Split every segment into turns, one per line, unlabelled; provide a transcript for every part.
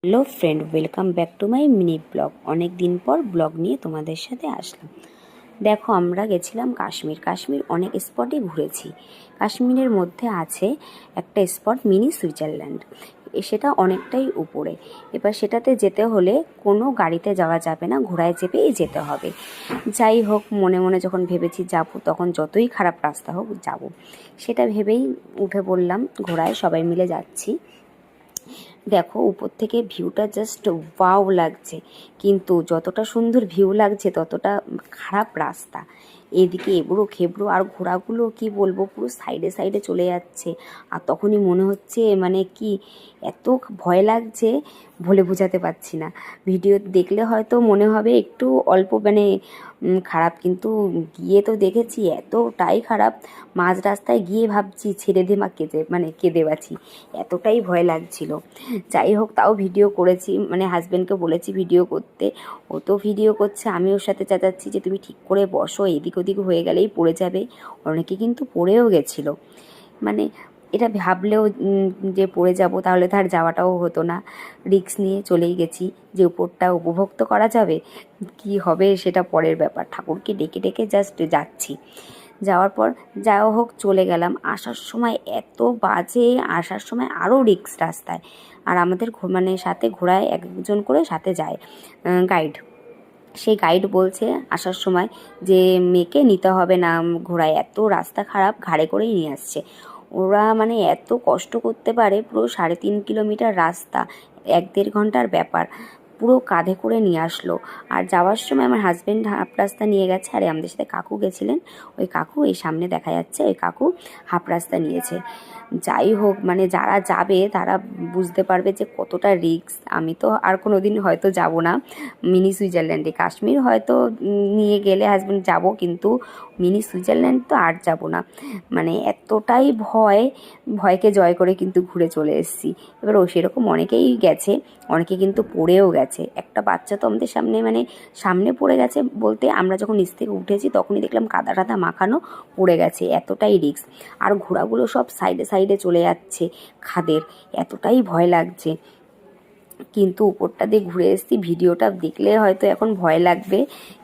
Hello friend, welcome back to my mini blog. অনেক দিন পর ব্লগ নিয়ে তোমাদের সাথে আসলাম। দেখো, আমরা গেছিলাম কাশ্মীর অনেক স্পটে ঘুরেছি। কাশ্মীরের মধ্যে আছে একটা স্পট মিনি সুইজারল্যান্ড। সেটা অনেকটাই উপরে। এবার সেটাতে যেতে হলে কোনো গাড়িতে যাওয়া যাবে না, ঘোড়ায় চেপেই যেতে হবে। যাই হোক, মনে মনে যখন ভেবেছি যাব, তখন যতই খারাপ রাস্তা হোক যাব, সেটা ভেবেই উঠে পড়লাম ঘোড়ায়, সবাই মিলে যাচ্ছি। দেখো, উপর থেকে ভিউটা জাস্ট ওয়াও লাগছে, কিন্তু যতটা সুন্দর ভিউ লাগছে ততটা খারাপ রাস্তা। এদিকে এবড়ো খেবড়ো, আর ঘোড়াগুলো কি বলবো, পুরো সাইডে সাইডে চলে যাচ্ছে। আর তখনই মনে হচ্ছে কি এত ভয় লাগছে, বলে বোঝাতে পারছি না। ভিডিও দেখলে হয়তো মনে হবে একটু অল্প খারাপ, কিন্তু গিয়ে তো দেখেছি এতটাই খারাপ। মাঝ রাস্তায় গিয়ে ভাবছি ছেড়ে দে মা, কেঁদে বাঁচি, এতটাই ভয় লাগছিল। যাই হোক, তাও ভিডিও করেছি, হাজব্যান্ডকে বলেছি ভিডিও করতে। ও তো ভিডিও করছে, আমি ওর সাথে চেঁচাচ্ছি যে তুমি ঠিক করে বসো, এদিক ওদিক হয়ে গেলেই পড়ে যাবে। অনেকে কিন্তু পড়েও গেছিলো। এটা ভাবলেও যে পড়ে যাব, তাহলে তো আর যাওয়াটাও হতো না। রিস্ক নিয়ে চলেই গেছি, যে উপরটা উপভোগ তো করা যাবে, কি হবে সেটা পরের ব্যাপার। ঠাকুরকে ডেকে ডেকে জাস্ট যাচ্ছি। যাওয়ার পর যাও হোক চলে গেলাম। আসার সময় এত বাজে, আসার সময় আরও রিস্ক রাস্তায়। আর আমাদের সাথে ঘোড়ায় একজন করে সাথে যায় গাইড। সেই গাইড বলছে আসার সময় যে মেয়েকে নিতে হবে না ঘোড়ায়, এত রাস্তা খারাপ, ঘাড়ে করেই নিয়ে আসছে। ওরা এত কষ্ট করতে পারে, পুরো 3.5 কিলোমিটার রাস্তা, 1-1.5 ঘন্টার ব্যাপার, পুরো কাঁধে করে নিয়ে আসলো। আর যাওয়ার সময় আমার হাজব্যান্ড হাফ রাস্তা নিয়ে গেছে, আর আমাদের সাথে কাকু গেছিলেন। ওই কাকু, এই সামনে দেখা যাচ্ছে, ওই কাকু হাফ রাস্তা নিয়েছে। যাই হোক, যারা যাবে তারা বুঝতে পারবে যে কতটা রিস্ক। আমি তো আর কোনো দিন হয়তো যাব না মিনি সুইজারল্যান্ডে। কাশ্মীর হয়তো নিয়ে গেলে হাজব্যান্ড যাব, কিন্তু মিনি সুইজারল্যান্ড তো আর যাব না। এতটাই ভয়কে জয় করে কিন্তু ঘুরে চলে এসেছি। এবার সেরকম অনেকেই গেছে, অনেকে কিন্তু পড়েও গেছে। একটা বাচ্চা তো আমাদের সামনে পড়ে গেছে, বলতে আমরা যখন নিচ থেকে উঠেছি তখনই দেখলাম কাদা টাদা মাখানো, পড়ে গেছে। এতটাই রিস্ক। আর ঘোড়াগুলো সব সাইডে সাইডে চলে যাচ্ছে খাদের, এতটাই ভয় লাগছে। কিন্তু উপরটা দিয়ে ঘুরে এসেছি, ভিডিওটা দেখলে হয়তো এখন ভয় লাগবে,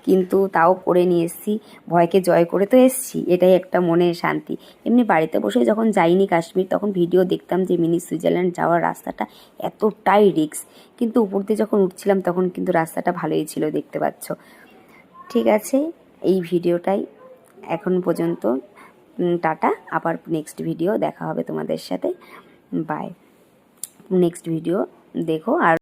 কিন্তু তাও করে নিয়ে এসেছি। ভয়কে জয় করে তো এসেছি, এটাই একটা মনের শান্তি। এমনি বাড়িতে বসে যখন যাইনি কাশ্মীর, তখন ভিডিও দেখতাম যে মিনি সুইজারল্যান্ড যাওয়ার রাস্তাটা এতটাই রিস্ক, কিন্তু উপর দিয়ে যখন উঠছিলাম তখন কিন্তু রাস্তাটা ভালোই ছিল, দেখতে পাচ্ছ। ঠিক আছে, এই ভিডিওটাই এখন পর্যন্ত। টাটা, আবার নেক্সট ভিডিও দেখা হবে তোমাদের সাথে। বাই। নেক্সট ভিডিও দেখো। আর